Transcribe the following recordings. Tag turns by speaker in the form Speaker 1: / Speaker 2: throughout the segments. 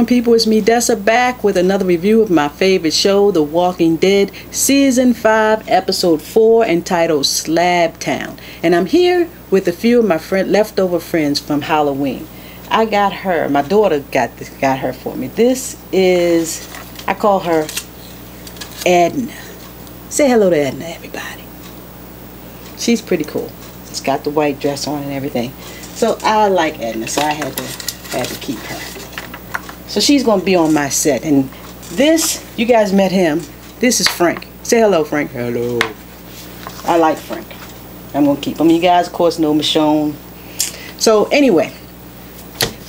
Speaker 1: on, people? It's me, Dessa, back with another review of my favorite show, The Walking Dead, Season 5, Episode 4, entitled Slabtown. And I'm here with a few of my leftover friends from Halloween. I got her, my daughter got her for me. This is, I call her Edna. Say hello to Edna, everybody. She's pretty cool. She's got the white dress on and everything. So I like Edna, so I had to keep her. So she's gonna be on my set. And this, you guys met him. This is Frank. Say hello, Frank. Hello. I like Frank. I'm gonna keep him. You guys, of course, know Michonne. So anyway,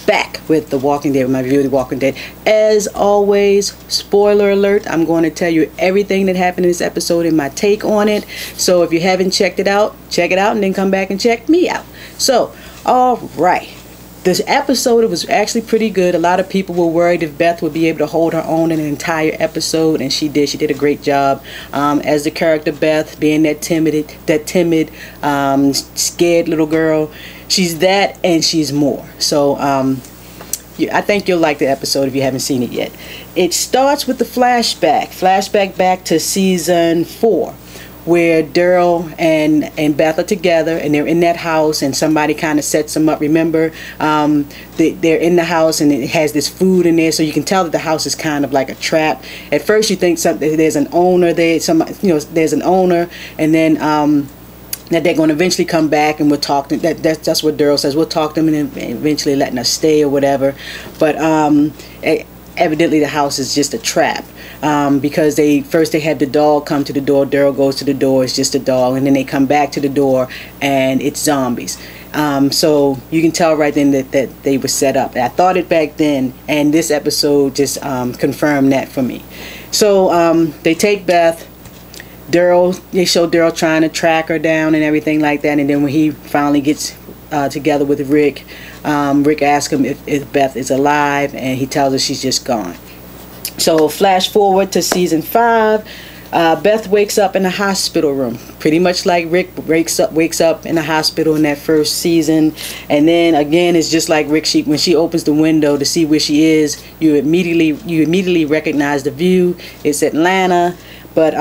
Speaker 1: back with The Walking Dead, with my review of The Walking Dead. As always, spoiler alert, I'm going to tell you everything that happened in this episode and my take on it. So if you haven't checked it out, check it out and then come back and check me out. So, alright. This episode, it was actually pretty good. A lot of people were worried if Beth would be able to hold her own in an entire episode, and she did. She did a great job as the character Beth, being that timid, scared little girl. She's that, and she's more. So I think you'll like the episode if you haven't seen it yet. It starts with the flashback back to season 4. Where Daryl and Beth are together, and they're in that house, and somebody kind of sets them up. Remember, they're in the house, and it has this food in there, so you can tell that the house is kind of like a trap. At first, you think there's an owner there, there's an owner, and then that they're going to eventually come back, and we'll talk to them. That's what Daryl says. We'll talk to them, and then eventually letting us stay or whatever. But evidently, the house is just a trap. Because they have the dog come to the door. Daryl goes to the door, it's just a dog, and then they come back to the door and it's zombies. So you can tell right then that they were set up. I thought it back then, and this episode just confirmed that for me. So they take Beth. They show Daryl trying to track her down and everything like that, and then when he finally gets together with Rick, Rick asks him if Beth is alive, and he tells her she's just gone. So flash forward to season 5. Beth wakes up in a hospital room, pretty much like Rick wakes up in a hospital in that first season. And then again, it's just like Rick. When she opens the window to see where she is, you immediately recognize the view. It's Atlanta, but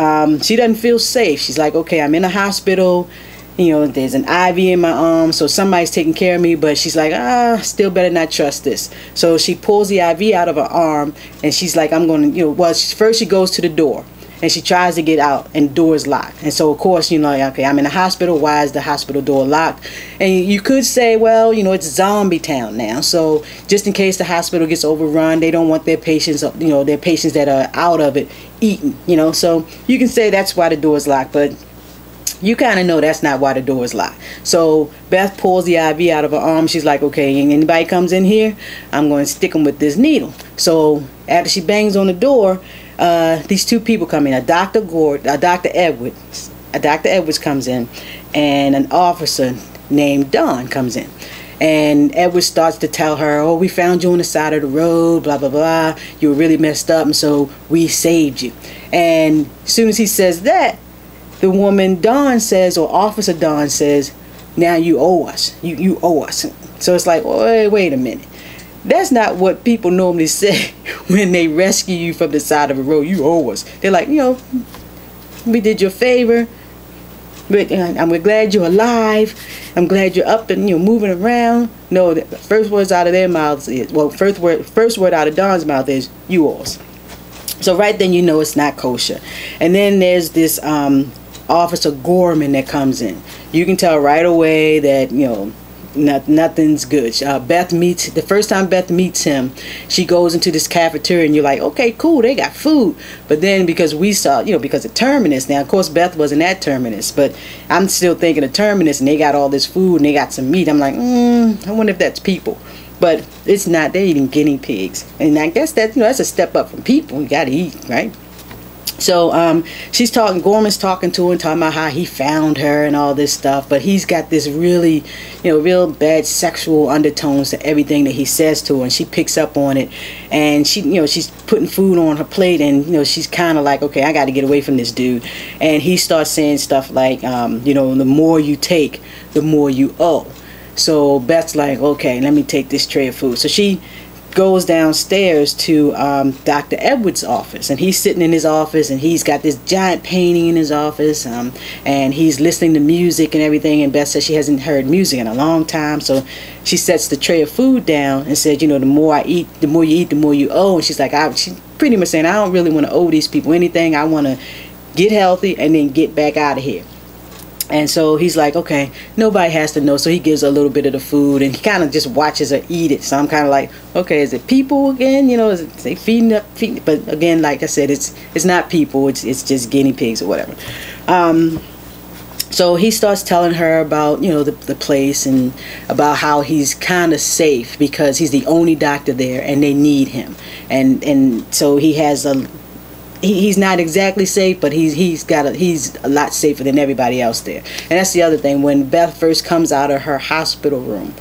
Speaker 1: she doesn't feel safe. She's like, okay, I'm in a hospital. You know, there's an IV in my arm, so somebody's taking care of me, but she's like, still better not trust this. So she pulls the IV out of her arm, and she's like, I'm going to, first she goes to the door, and she tries to get out, and the door is locked. And so, of course, okay, I'm in a hospital, why is the hospital door locked? And you could say, well, it's zombie town now, so just in case the hospital gets overrun, they don't want their patients, their patients that are out of it eaten, so you can say that's why the door is locked, but you kind of know that's not why the door is locked. So Beth pulls the IV out of her arm. She's like, okay, anybody comes in here, I'm going to stick them with this needle. So after she bangs on the door, these two people come in. Dr. Edwards comes in, and an officer named Don comes in. And Edwards starts to tell her, oh, we found you on the side of the road, blah, blah, blah. You were really messed up, and so we saved you. And as soon as he says that, the woman Dawn says, or Officer Dawn says, now you owe us. You owe us. So it's like, wait a minute. That's not what people normally say when they rescue you from the side of the road. You owe us. They're like, we did you a favor. We're glad you're alive. I'm glad you're up and moving around. No, the first words out of their mouths is, first word out of Dawn's mouth is, you owe us. So right then it's not kosher. And then there's this Officer Gorman that comes in. You can tell right away that nothing's good. The first time Beth meets him, she goes into this cafeteria, and you're like, okay, cool, they got food. But then because we saw, because of Terminus, now of course Beth wasn't at Terminus, but I'm still thinking of Terminus, and they got all this food and they got some meat. I'm like, I wonder if that's people. But it's not. They're eating guinea pigs, and I guess that that's a step up from people. You gotta eat, right? So she's talking, Gorman's talking to her and talking about how he found her and all this stuff, but he's got this really, real bad sexual undertones to everything that he says to her, and she picks up on it, and she, she's putting food on her plate, and she's kind of like, okay, I got to get away from this dude, and he starts saying stuff like, the more you take, the more you owe. So Beth's like, okay, let me take this tray of food. So she goes downstairs to Dr. Edwards' office, and he's sitting in his office, and he's got this giant painting in his office, and he's listening to music and everything. And Beth says she hasn't heard music in a long time, so she sets the tray of food down and said, you know, the more I eat, the more you eat, the more you owe. And she's like, she's pretty much saying, I don't really want to owe these people anything. I want to get healthy and then get back out of here. And so he's like, okay, nobody has to know. So he gives her a little bit of the food, and he kind of just watches her eat it. So I'm kind of like, okay, is it people again? You know, is it they feeding? But again, like I said, it's not people. It's just guinea pigs or whatever. So he starts telling her about, you know, the place, and about how he's kind of safe because he's the only doctor there and they need him. And so he has he's not exactly safe, but he's a lot safer than everybody else there. And that's the other thing. When Beth first comes out of her hospital room,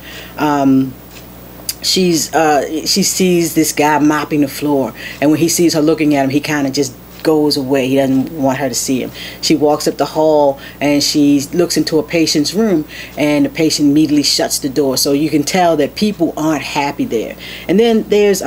Speaker 1: she sees this guy mopping the floor, and when he sees her looking at him, he kind of just goes away. He doesn't want her to see him. She walks up the hall and she looks into a patient's room, and the patient immediately shuts the door. So you can tell that people aren't happy there. And then there's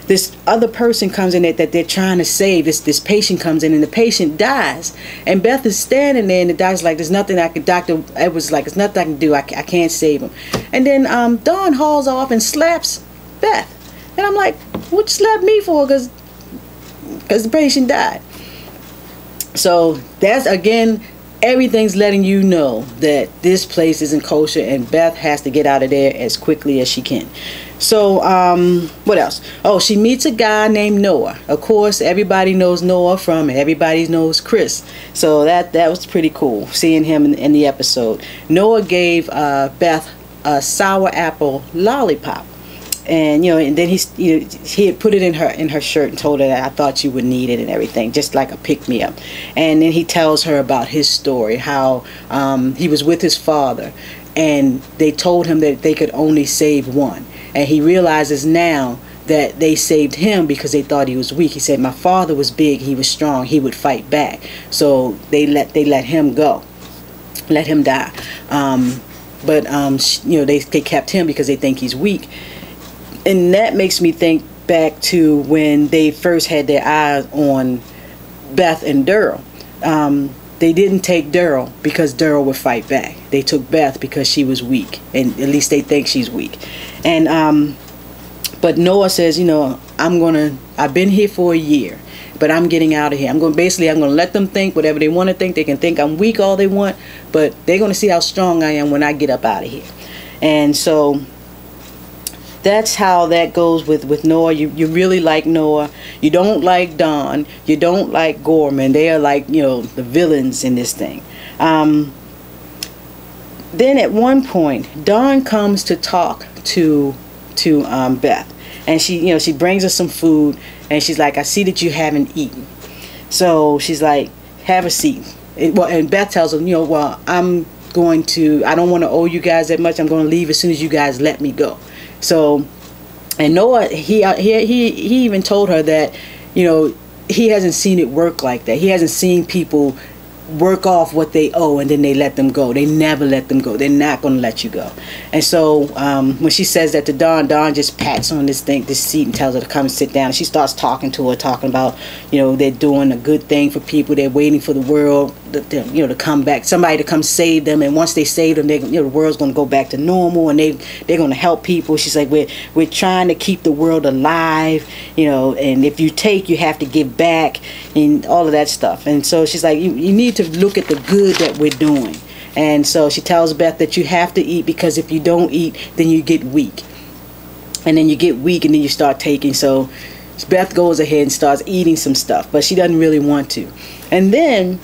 Speaker 1: this other person comes in that they're trying to save. This patient comes in, and the patient dies. And Beth is standing there, and the doctor's like, there's nothing I can, Dr. Edwards like, there's nothing I can do. I can't save him. And then Dawn hauls off and slaps Beth. And I'm like, what you slap me for? Because the patient died. So that's, again, everything's letting you know that this place isn't kosher, and Beth has to get out of there as quickly as she can. So what else? Oh, she meets a guy named Noah. Of course, everybody knows Noah from Everybody Knows Chris. So that was pretty cool, seeing him in the episode. Noah gave Beth a sour apple lollipop. And and then he had put it in her shirt and told her that I thought you would need it and everything, just like a pick-me-up. And then he tells her about his story, how he was with his father, and they told him that they could only save one, and he realizes now that they saved him because they thought he was weak. He said, my father was big, he was strong, he would fight back. So they let him go, let him die. But they kept him because they think he's weak. And that makes me think back to when they first had their eyes on Beth and Daryl. They didn't take Daryl because Daryl would fight back. They took Beth because she was weak, and at least they think she's weak. And but Noah says, I've been here for a year, but I'm getting out of here. I'm going to let them think whatever they want to think. They can think I'm weak all they want, but they're going to see how strong I am when I get up out of here. And so that's how that goes with Noah. You really like Noah. You don't like Don. You don't like Gorman. They are like, the villains in this thing. Then at one point, Dawn comes to talk to Beth, and she brings us some food, and she's like, I see that you haven't eaten. So she's like, have a seat. And Beth tells her, well, I don't want to owe you guys that much. I'm going to leave as soon as you guys let me go. So, and Noah, he even told her that, he hasn't seen it work like that. He hasn't seen people work off what they owe and then they let them go. They never let them go. They're not going to let you go. And so when she says that to Dawn, Dawn just pats on this seat and tells her to come and sit down. And she starts talking to her, talking about, they're doing a good thing for people. They're waiting for the world to come back, somebody to come save them. And once they save them, the world's going to go back to normal, and they're going to help people. She's like, we're trying to keep the world alive, and if you take, you have to give back, and all of that stuff. And so she's like, you need to look at the good that we're doing. And so she tells Beth that you have to eat, because if you don't eat, then you get weak. And then you get weak, and then you start taking. So Beth goes ahead and starts eating some stuff, but she doesn't really want to. And then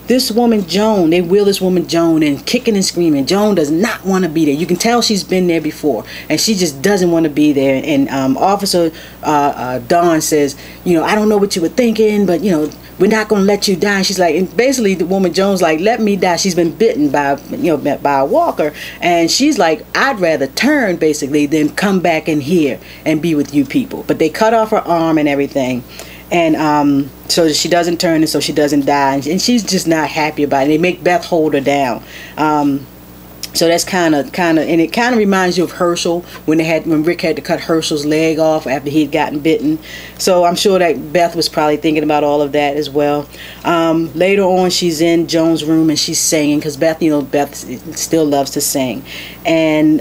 Speaker 1: this woman Joan, they wheel this woman Joan in, kicking and screaming. Joan does not want to be there. You can tell she's been there before, and she just doesn't want to be there. And Officer Dawn says, I don't know what you were thinking, but we're not going to let you die. And she's like, and basically the woman Jones like, let me die. She's been bitten by by a walker, and she's like, I'd rather turn basically than come back in here and be with you people. But they cut off her arm and everything. And so she doesn't turn, and so she doesn't die, and she's just not happy about it. They make Beth hold her down. So that's kind of, and it kind of reminds you of Herschel when Rick had to cut Herschel's leg off after he'd gotten bitten. So I'm sure that Beth was probably thinking about all of that as well. Later on, she's in Joan's room and she's singing, because Beth, Beth still loves to sing, and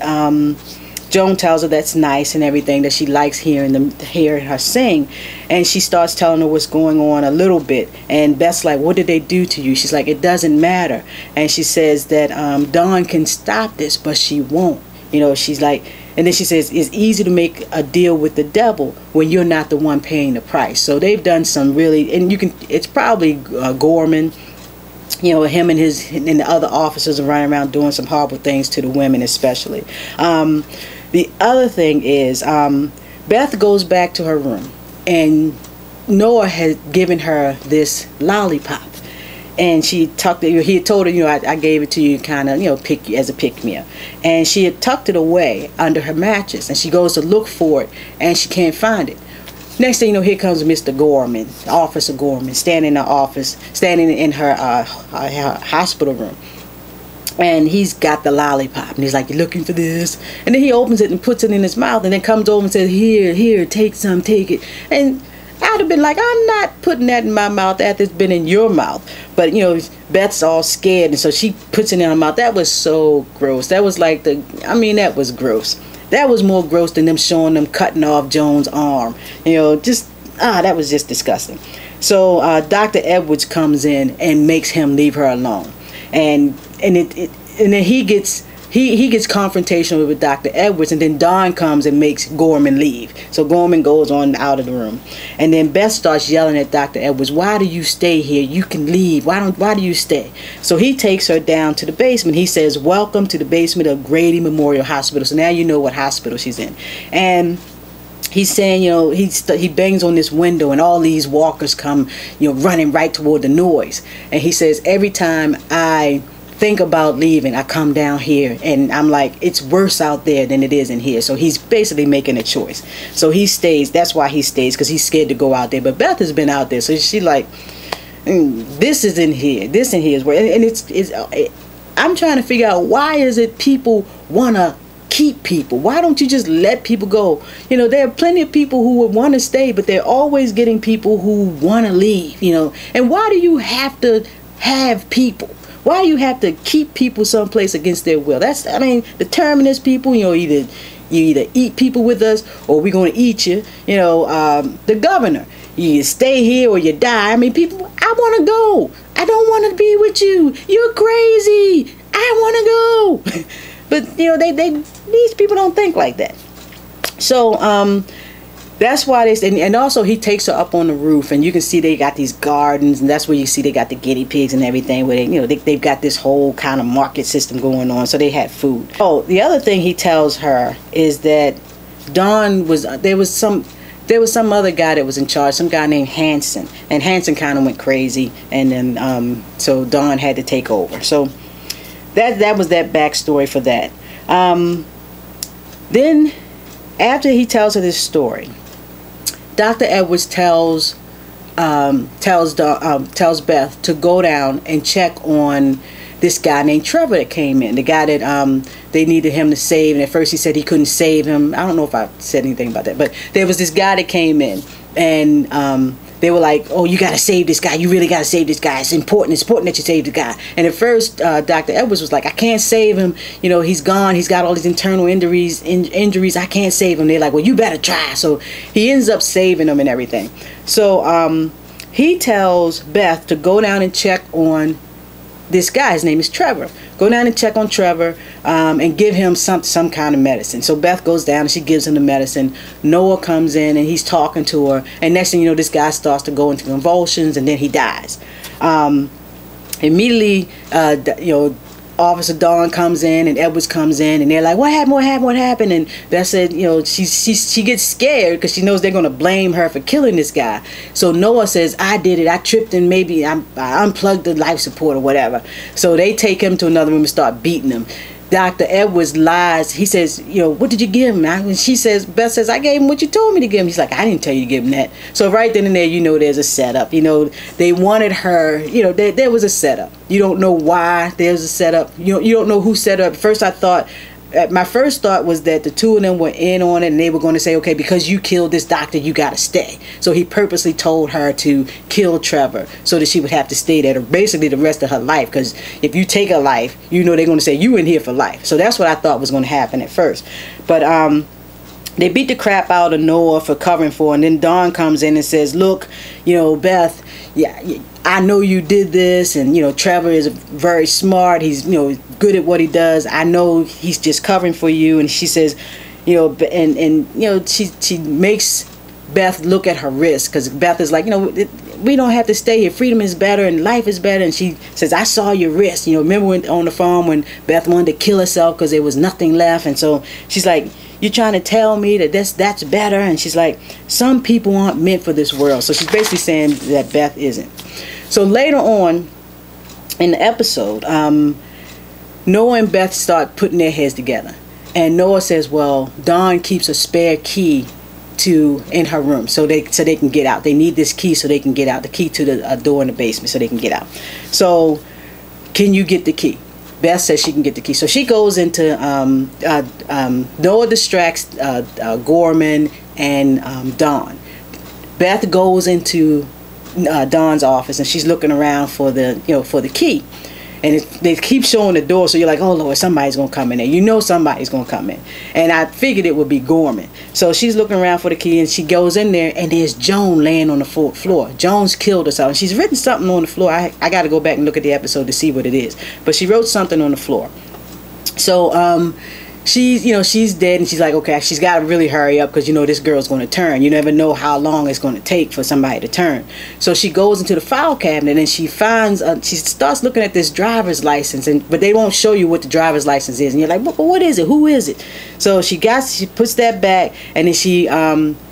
Speaker 1: Joan tells her that's nice and everything, that she likes hearing her sing, and she starts telling her what's going on a little bit, and Beth's like, what did they do to you? She's like, it doesn't matter. And she says that Dawn can stop this, but she won't. She's like, and then she says it's easy to make a deal with the devil when you're not the one paying the price. So they've done some really, and it's probably Gorman, him and the other officers are running around doing some horrible things to the women especially. The other thing is, Beth goes back to her room, and Noah had given her this lollipop, and she tucked it. He had told her, I gave it to you, kind of, as a pick-me-up, and she had tucked it away under her mattress, and she goes to look for it, and she can't find it. Next thing you know, here comes Mr. Gorman, Officer Gorman, standing in her hospital room. And he's got the lollipop, and he's like, you're looking for this? And then he opens it and puts it in his mouth, and then comes over and says, here, take some, take it. And I'd have been like, I'm not putting that in my mouth after it's been in your mouth. But, Beth's all scared, and so she puts it in her mouth. That was so gross. That was like that was gross. That was more gross than them showing them cutting off Joan's arm. That was just disgusting. So Dr. Edwards comes in and makes him leave her alone. And then he gets confrontational with Dr. Edwards, and then Dawn comes and makes Gorman leave. So Gorman goes on out of the room, and then Beth starts yelling at Dr. Edwards, why do you stay here? You can leave. Why do you stay? So he takes her down to the basement. He says, welcome to the basement of Grady Memorial Hospital. So now you know what hospital she's in. And he's saying, he bangs on this window, and all these walkers come, running right toward the noise. And he says, every time I think about leaving, I come down here, and I'm like, it's worse out there than it is in here. So he's basically making a choice. So he stays. That's why he stays, because he's scared to go out there. But Beth has been out there, so she's like, this is in here. This in here is where, and I'm trying to figure out, why is it people want to keep people? Why don't you just let people go? There are plenty of people who would want to stay, but they're always getting people who want to leave. And why do you have to have people? Why do you have to keep people someplace against their will? The terminus people, you either eat people with us, or we're going to eat you. The governor, you stay here or you die. People, I want to go. I don't want to be with you. You're crazy. I want to go. But these people don't think like that. So that's why and also he takes her up on the roof, and you can see they got these gardens, and that's where you see they got the guinea pigs and everything, where they've got this whole kind of market system going on. So they had food. Oh, the other thing he tells her is that Dawn there was some other guy that was in charge, some guy named Hanson, and Hanson kind of went crazy, and then so Dawn had to take over. So that was that backstory for that. Then after he tells her this story, Dr. Edwards tells Beth to go down and check on this guy named Trevor that came in, the guy that they needed him to save. And at first he said he couldn't save him. I don't know if I said anything about that, but there was this guy that came in, and they were like, oh, you got to save this guy. You really got to save this guy. It's important that you save the guy. And at first, Dr. Edwards was like, I can't save him. He's gone. He's got all these internal injuries. I can't save him. They're like, well, you better try. So he ends up saving him and everything. So he tells Beth to go down and check on this guy. His name is Trevor. Go down and check on Trevor and give him some kind of medicine. So Beth goes down and she gives him the medicine. Noah comes in and he's talking to her, and next thing you know, this guy starts to go into convulsions, and then he dies. Immediately, Officer Dawn comes in and Edwards comes in, and they're like, what happened? And Beth said, she gets scared because she knows they're going to blame her for killing this guy. So Noah says, I did it. I tripped, and maybe I unplugged the life support or whatever. So they take him to another room and start beating him. Dr. Edwards lies. He says, you know, what did you give him? And she says, Beth says, I gave him what you told me to give him. He's like, I didn't tell you to give him that. So right then and there, you know, there's a setup. You know, they wanted her, you know, there was a setup. You don't know why there's a setup. You don't know who set up. First I thought, my first thought was that the two of them were in on it, and they were going to say, okay, because you killed this doctor, you got to stay. So he purposely told her to kill Trevor so that she would have to stay there basically the rest of her life, because if you take a life, you know they're going to say you in here for life. So that's what I thought was going to happen at first. But they beat the crap out of Noah for covering for her, and then Dawn comes in and says, look, you know, Beth, yeah, I know you did this, and you know Trevor is very smart. He's, you know, good at what he does. I know he's just covering for you. And she says, you know, and you know, she makes Beth look at her wrist, because Beth is like, you know, we don't have to stay here. Freedom is better and life is better. And she says, I saw your wrist. You know, remember on the farm when Beth wanted to kill herself because there was nothing left? And so she's like, you're trying to tell me that that's better? And she's like, some people aren't meant for this world. So she's basically saying that Beth isn't. So later on in the episode, Noah and Beth start putting their heads together. And Noah says, well, Dawn keeps a spare key in her room so they can get out. They need this key so they can get out. The key to the door in the basement so they can get out. So can you get the key? Beth says she can get the key. So she goes into Noah distracts Gorman and Dawn. Beth goes into Dawn's office and she's looking around for the key, and they keep showing the door, so you're like, oh Lord, somebody's gonna come in there. You know somebody's gonna come in, and I figured it would be Gorman. So she's looking around for the key, and she goes in there, and there's Joan laying on the floor. Joan's killed herself, and she's written something on the floor. I got to go back and look at the episode to see what it is, but she wrote something on the floor. So she's dead, and she's like, okay, she's got to really hurry up because, you know, this girl's going to turn. You never know how long it's going to take for somebody to turn. So she goes into the file cabinet and she finds, she starts looking at this driver's license, but they won't show you what the driver's license is. And you're like, but what is it? Who is it? So she puts that back, and then she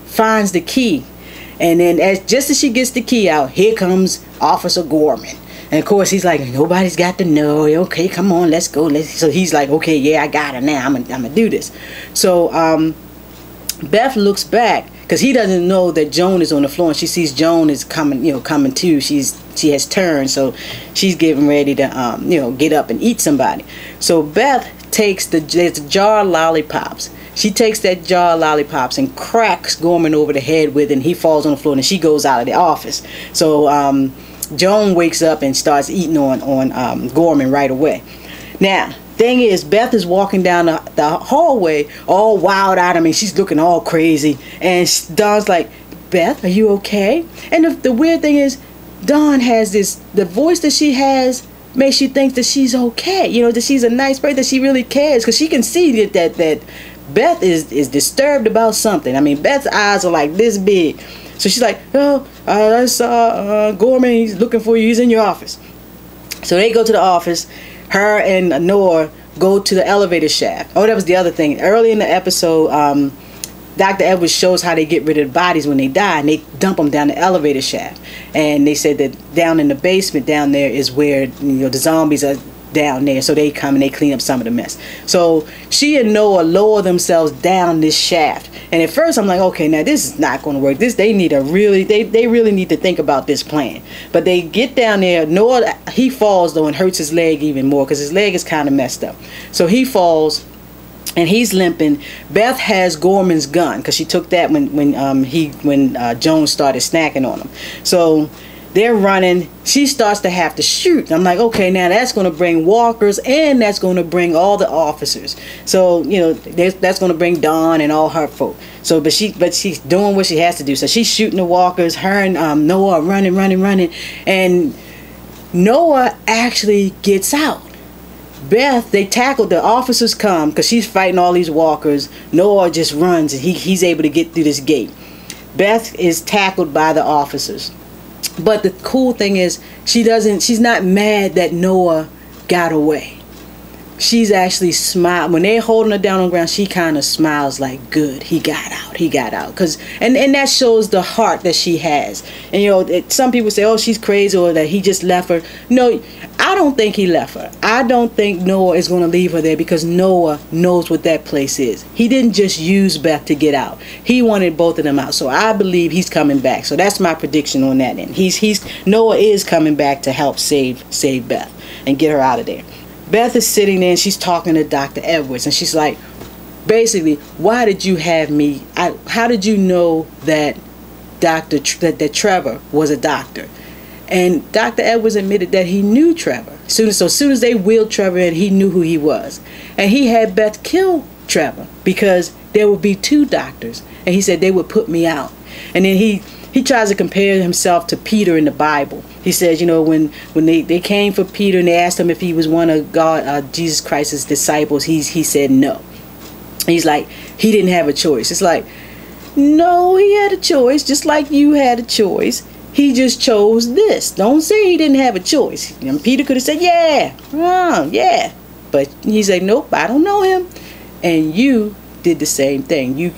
Speaker 1: finds the key. And then just as she gets the key out, here comes Officer Gorman. And of course he's like, nobody's got to know. Okay, come on, let's go. So he's like, okay, yeah, I got her now. I'm gonna do this. So Beth looks back because he doesn't know that Joan is on the floor, and she sees Joan is coming too. She has turned, so she's getting ready to get up and eat somebody. So Beth takes there's a jar of lollipops. She takes that jar of lollipops and cracks Gorman over the head with it, and he falls on the floor, and she goes out of the office. So Joan wakes up and starts eating on Gorman right away. Now, thing is, Beth is walking down the hallway all wild eyed. I mean, she's looking all crazy. And Dawn's like, Beth, are you okay? And the weird thing is, Dawn has the voice that she has makes you think that she's okay. You know, that she's a nice person, that she really cares. Because she can see that Beth is disturbed about something. I mean, Beth's eyes are like this big. So she's like, oh, I saw Gorman, he's looking for you, he's in your office. So they go to the office. Her and Noah go to the elevator shaft. Oh, that was the other thing. Early in the episode, Dr. Edwards shows how they get rid of the bodies when they die, and they dump them down the elevator shaft. And they said that down in the basement down there is where the zombies are down there, so they come and they clean up some of the mess. So she and Noah lower themselves down this shaft, and at first I'm like, okay, now this is not going to work. They really need to think about this plan. But they get down there. Noah, he falls though and hurts his leg even more because his leg is kind of messed up. So he falls and he's limping. Beth has Gorman's gun because she took that when Joan started snacking on him. So they're running. She starts to have to shoot. I'm like, okay, now that's going to bring walkers, and that's going to bring all the officers. So that's going to bring Dawn and all her folk. So but she's doing what she has to do. So she's shooting the walkers. Her and Noah are running, and Noah actually gets out. Beth, they tackled, the officers come because she's fighting all these walkers. Noah just runs, and he's able to get through this gate. Beth is tackled by the officers. But the cool thing is, she's not mad that Noah got away. she's actually smile when they're holding her down on the ground. She kind of smiles like, good, he got out, because and that shows the heart that she has. And you know, some people say, oh, she's crazy, or that he just left her. No, I don't think he left her. I don't think Noah is going to leave her there, because Noah knows what that place is. He didn't just use Beth to get out. He wanted both of them out. So I believe he's coming back. So that's my prediction on that end. Noah is coming back to help save Beth and get her out of there. Beth is sitting there and she's talking to Dr. Edwards, and she's like, basically, why did you have me? How did you know that that Trevor was a doctor? And Dr. Edwards admitted that he knew Trevor. So as soon as they wheeled Trevor in, he knew who he was. And he had Beth kill Trevor because there would be 2 doctors. And he said they would put me out. And then he tries to compare himself to Peter in the Bible. He says, you know, when they came for Peter and they asked him if he was one of Jesus Christ's disciples, he said no. He's like, he didn't have a choice. It's like, no, he had a choice, just like you had a choice. He just chose this. Don't say he didn't have a choice. And Peter could have said, yeah, yeah. But he said, nope, I don't know him. And you did the same thing. You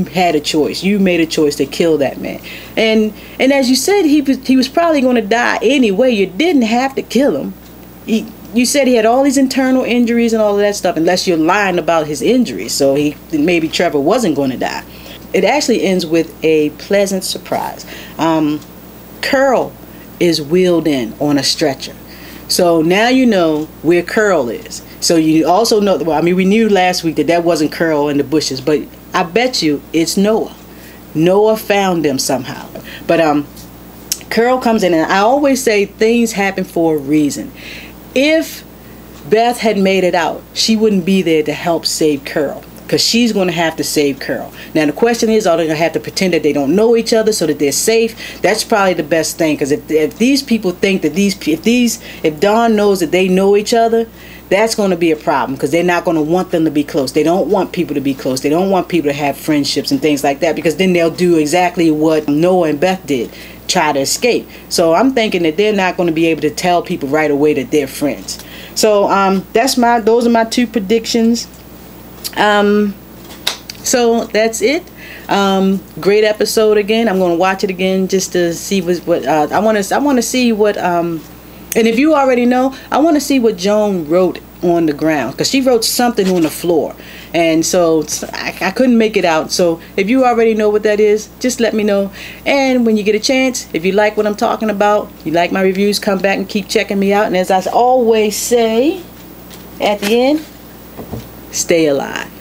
Speaker 1: had a choice. You made a choice to kill that man. And as you said, he was probably going to die anyway. You didn't have to kill him. You said he had all these internal injuries and all of that stuff, unless you're lying about his injuries. So maybe Trevor wasn't going to die. It actually ends with a pleasant surprise. Curl is wheeled in on a stretcher. So now you know where Curl is. So you also know, well, I mean, we knew last week that wasn't Curl in the bushes, but I bet you it's Noah. Noah found them somehow. But Curl comes in, and I always say things happen for a reason. If Beth had made it out, she wouldn't be there to help save Curl, because she's going to have to save Curl. Now the question is, are they going to have to pretend that they don't know each other so that they're safe? That's probably the best thing, because if these people think that if Dawn knows that they know each other, that's going to be a problem, because they're not going to want them to be close. They don't want people to be close. They don't want people to have friendships and things like that, because then they'll do exactly what Noah and Beth did, try to escape. So I'm thinking that they're not going to be able to tell people right away that they're friends. So those are my 2 predictions. So that's it. Great episode again. I'm going to watch it again just to see what I want to see what and if you already know, I want to see what Joan wrote on the ground, because she wrote something on the floor, and so I couldn't make it out. So if you already know what that is, just let me know. And when you get a chance, if you like what I'm talking about, you like my reviews, come back and keep checking me out. And as I always say at the end, stay alive.